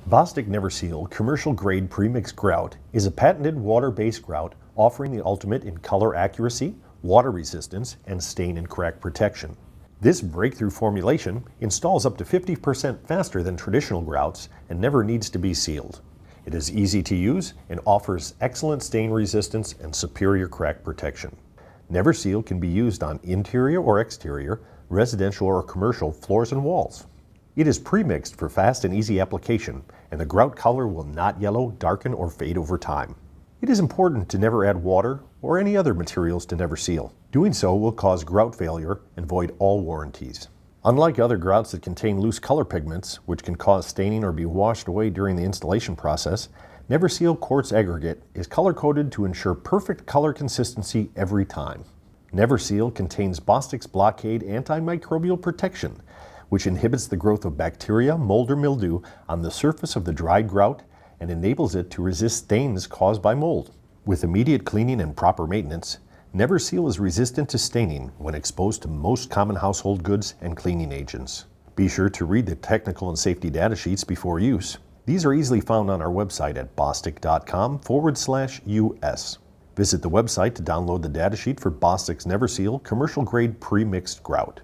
Bostik NeverSeal commercial grade premixed grout is a patented water-based grout offering the ultimate in color accuracy, water resistance, and stain and crack protection. This breakthrough formulation installs up to 50% faster than traditional grouts and never needs to be sealed. It is easy to use and offers excellent stain resistance and superior crack protection. NeverSeal can be used on interior or exterior, residential or commercial floors and walls. It is pre-mixed for fast and easy application, and the grout color will not yellow, darken, or fade over time. It is important to never add water or any other materials to NeverSeal. Doing so will cause grout failure and void all warranties. Unlike other grouts that contain loose color pigments, which can cause staining or be washed away during the installation process, NeverSeal quartz aggregate is color-coded to ensure perfect color consistency every time. NeverSeal contains Bostik's blockade antimicrobial protection, which inhibits the growth of bacteria, mold, or mildew on the surface of the dried grout and enables it to resist stains caused by mold. With immediate cleaning and proper maintenance, NeverSeal is resistant to staining when exposed to most common household goods and cleaning agents. Be sure to read the technical and safety data sheets before use. These are easily found on our website at bostik.com/US. Visit the website to download the datasheet for Bostik's NeverSeal commercial grade pre-mixed grout.